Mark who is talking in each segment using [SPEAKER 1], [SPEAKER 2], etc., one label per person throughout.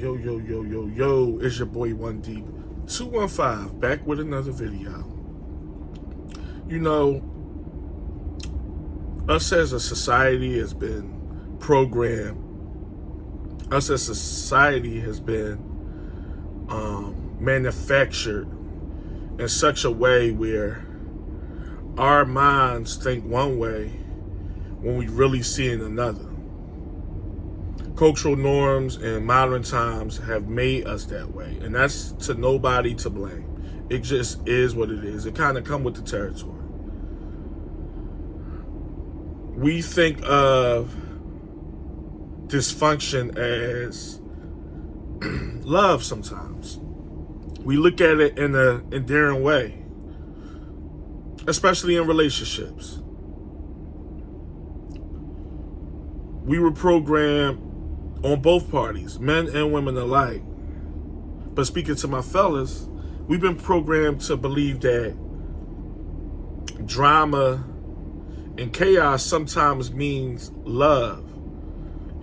[SPEAKER 1] Yo, it's your boy One Deep 215 back with another video. You know, us as a society has been programmed, us as a society has been manufactured in such a way where our minds think one way when we really see in another. Cultural norms and modern times have made us that way, and that's to nobody to blame. It just is what it is. It kind of come with the territory. We think of dysfunction as love sometimes. We look at it in an endearing way, especially in relationships. We were programmed on both parties, men and women alike. But speaking to my fellas, we've been programmed to believe that drama and chaos sometimes means love.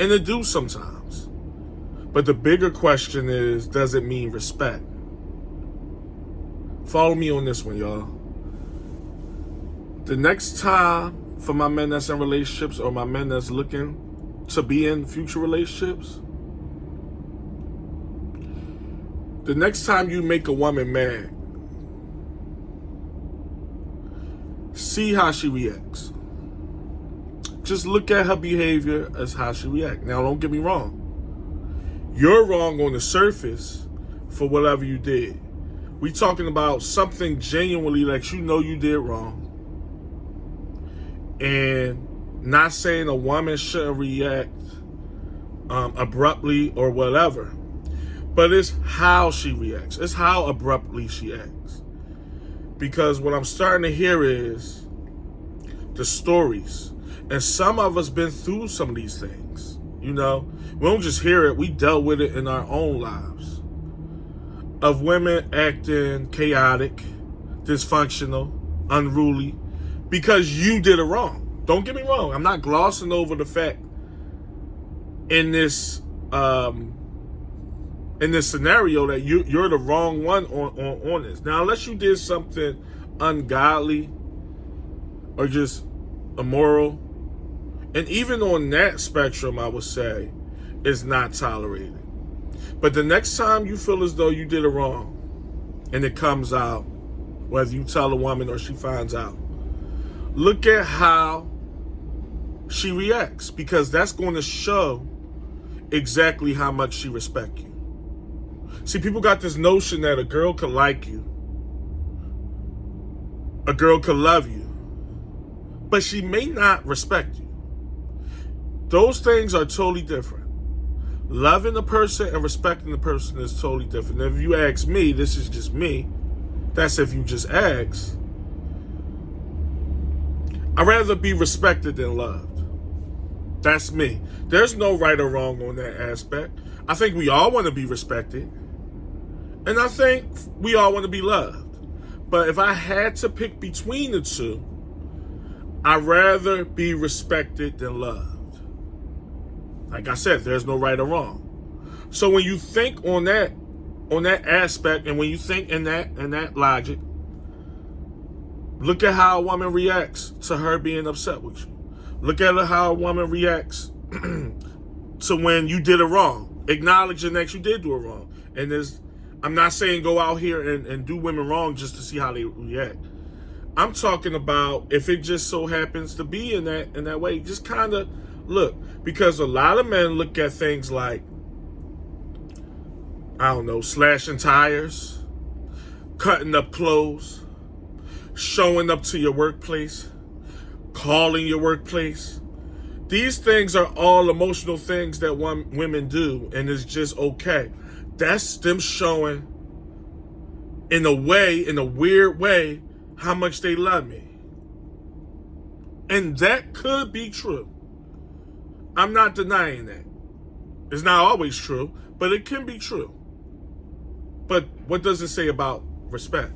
[SPEAKER 1] And it do sometimes. But the bigger question is, does it mean respect? Follow me on this one, y'all. The next time for my men that's in relationships or my men that's looking to be in future relationships, the next time you make a woman mad, see how she reacts. Just look at her behavior as how she reacts. Now, don't get me wrong. You're wrong on the surface for whatever you did. We talking about something genuinely that you know you did wrong. And not saying a woman shouldn't react abruptly or whatever, but it's how she reacts. It's how abruptly she acts. Because what I'm starting to hear is the stories. And some of us been through some of these things. You know, we don't just hear it, we dealt with it in our own lives. Of women acting chaotic, dysfunctional, unruly, because you did it wrong. Don't get me wrong. I'm not glossing over the fact in this scenario that you're the wrong one on this. Now, unless you did something ungodly or just immoral, and even on that spectrum, I would say, is not tolerated. But the next time you feel as though you did it wrong, and it comes out, whether you tell a woman or she finds out, look at how she reacts, because that's going to show exactly how much she respects you. See, people got this notion that a girl could like you, a girl could love you, but she may not respect you. Those things are totally different. Loving a person and respecting the person is totally different. If you ask me, this is just me, that's if you just ask, I'd rather be respected than loved. That's me. There's no right or wrong on that aspect. I think we all want to be respected. And I think we all want to be loved. But if I had to pick between the two, I'd rather be respected than loved. Like I said, there's no right or wrong. So when you think on that aspect, and when you think in that logic, look at how a woman reacts to her being upset with you. Look at how a woman reacts to when you did it wrong, acknowledging that you did do it wrong. And I'm not saying go out here and do women wrong just to see how they react. I'm talking about if it just so happens to be in that way, just kind of look. Because a lot of men look at things like, I don't know, slashing tires, cutting up clothes, showing up to your workplace, calling your workplace. These things are all emotional things that women do, and it's just okay. That's them showing in a weird way, how much they love me. And that could be true. I'm not denying that. It's not always true, but it can be true. But what does it say about respect?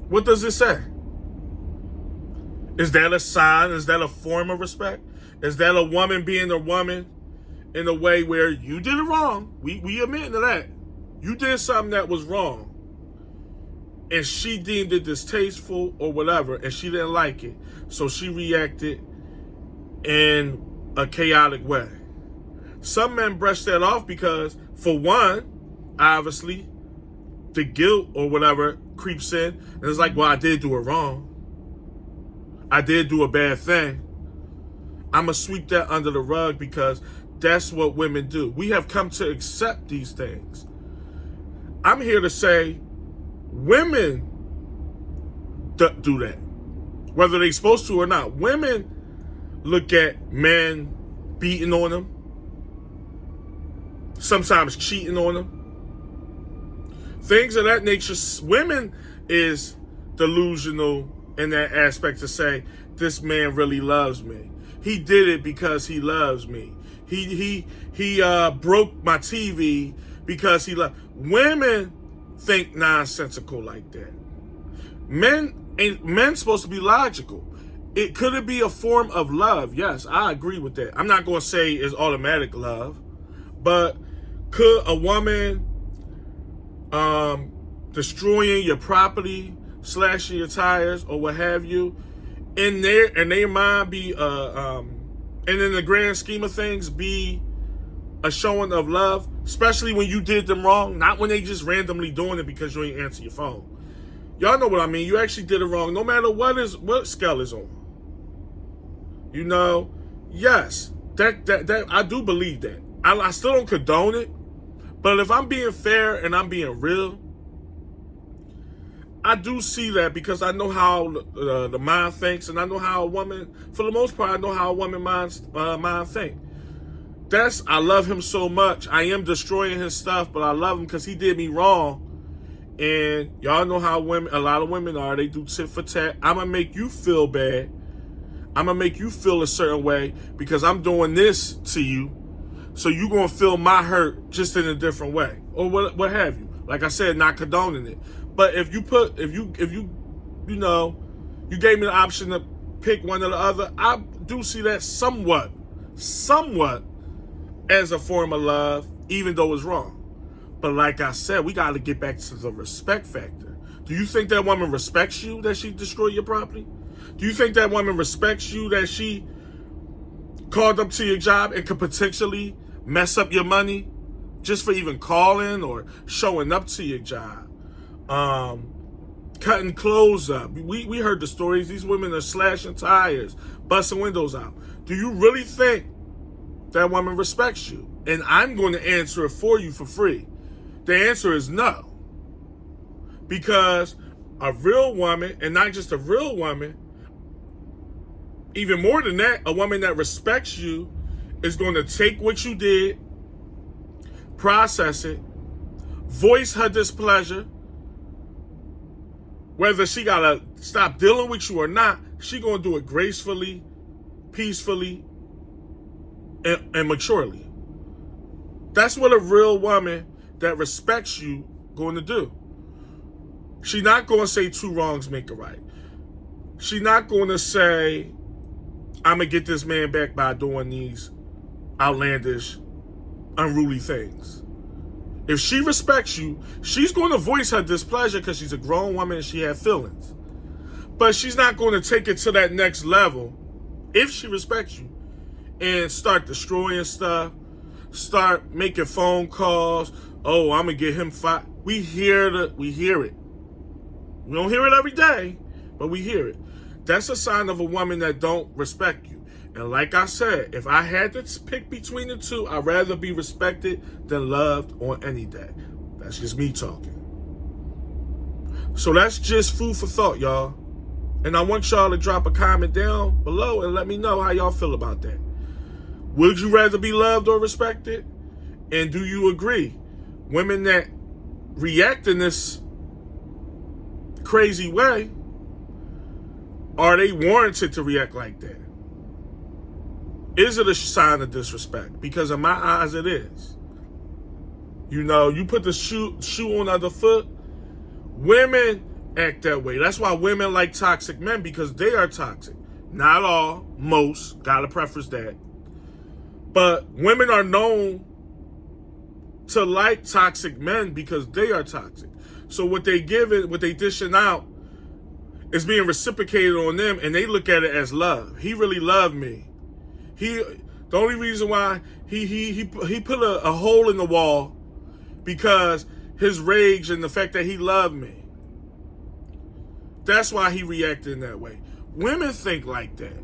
[SPEAKER 1] What does it say? Is that a sign? Is that a form of respect? Is that a woman being a woman in a way where you did it wrong. We admit to that. You did something that was wrong. And she deemed it distasteful or whatever, and she didn't like it. So she reacted in a chaotic way. Some men brush that off because, for one, obviously, the guilt or whatever creeps in. And it's like, well, I did do it wrong. I did do a bad thing. I'm going to sweep that under the rug because that's what women do. We have come to accept these things. I'm here to say women do that, whether they're supposed to or not. Women look at men beating on them, sometimes cheating on them, things of that nature. Women is delusional in that aspect to say, this man really loves me. He did it because he loves me. He broke my TV because he loves. Women think nonsensical like that. Men supposed to be logical. Could it be a form of love? Yes, I agree with that. I'm not going to say it's automatic love, but could a woman destroying your property, slashing your tires, or what have you, in their mind be and in the grand scheme of things be a showing of love, especially when you did them wrong, not when they just randomly doing it because you ain't answer your phone. Y'all know what I mean. You actually did it wrong, no matter what scale is on. You know, yes, that I do believe that. I still don't condone it, but if I'm being fair and I'm being real, I do see that because I know how the mind thinks, and I know how a woman, for the most part, I know how a woman mind think. I love him so much. I am destroying his stuff, but I love him because he did me wrong. And y'all know how a lot of women are. They do tit for tat. I'm going to make you feel bad. I'm going to make you feel a certain way because I'm doing this to you. So you're going to feel my hurt just in a different way. Or what have you. Like I said, not condoning it. But if you gave me the option to pick one or the other, I do see that somewhat as a form of love, even though it's wrong. But like I said, we got to get back to the respect factor. Do you think that woman respects you that she destroyed your property? Do you think that woman respects you that she called up to your job and could potentially mess up your money just for even calling or showing up to your job? Cutting clothes up. We heard the stories. These women are slashing tires, busting windows out. Do you really think that woman respects you? And I'm going to answer it for you for free. The answer is no. Because a real woman, and not just a real woman, even more than that, a woman that respects you is going to take what you did, process it, voice her displeasure. Whether she got to stop dealing with you or not, she going to do it gracefully, peacefully, and maturely. That's what a real woman that respects you going to do. She's not going to say two wrongs make a right. She's not going to say, I'm going to get this man back by doing these outlandish, unruly things. If she respects you, she's going to voice her displeasure because she's a grown woman and she has feelings. But she's not going to take it to that next level if she respects you and start destroying stuff, start making phone calls. Oh, I'm going to get him fired. We hear it. We don't hear it every day, but we hear it. That's a sign of a woman that don't respect you. And like I said, if I had to pick between the two, I'd rather be respected than loved on any day. That's just me talking. So that's just food for thought, y'all. And I want y'all to drop a comment down below and let me know how y'all feel about that. Would you rather be loved or respected? And do you agree? Women that react in this crazy way, are they warranted to react like that? Is it a sign of disrespect? Because in my eyes, it is. You know, you put the shoe on the other foot. Women act that way. That's why women like toxic men, because they are toxic. Not all, most, gotta preface that. But women are known to like toxic men because they are toxic. So what they what they dishing out is being reciprocated on them, and they look at it as love. He really loved me. The only reason why he put a hole in the wall because his rage and the fact that he loved me. That's why he reacted in that way. Women think like that.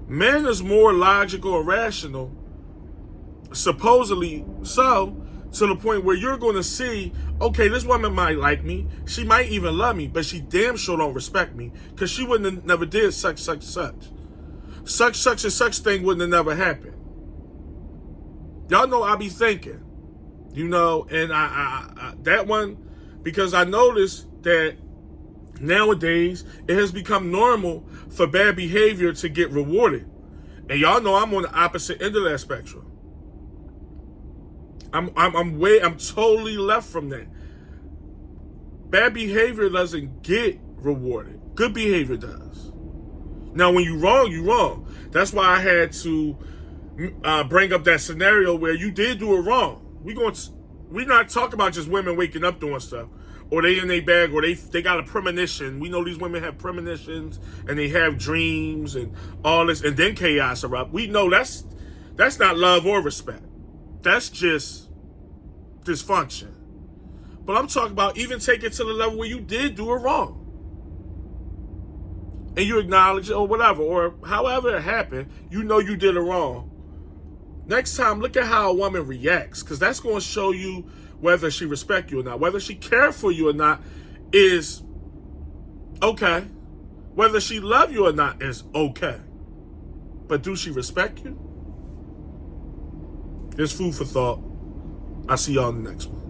[SPEAKER 1] Men is more logical or rational, supposedly so, to the point where you're going to see, okay, this woman might like me. She might even love me, but she damn sure don't respect me because she wouldn't have never did such and such thing wouldn't have never happened. Y'all know I be thinking, and I that one, because I noticed that nowadays it has become normal for bad behavior to get rewarded. And y'all know I'm on the opposite end of that spectrum. I'm totally left from that. Bad behavior doesn't get rewarded. Good behavior does. Now, when you wrong, you wrong. That's why I had to bring up that scenario where you did do it wrong. We not talking about just women waking up doing stuff, or they in their bag, or they got a premonition. We know these women have premonitions and they have dreams and all this, and then chaos erupt. We know that's not love or respect. That's just dysfunction. But I'm talking about even take it to the level where you did do it wrong. And you acknowledge it or whatever, or however it happened, you know you did it wrong. Next time, look at how a woman reacts, because that's going to show you whether she respects you or not. Whether she cares for you or not is okay. Whether she loves you or not is okay. But do she respect you? There's food for thought. I'll see y'all in the next one.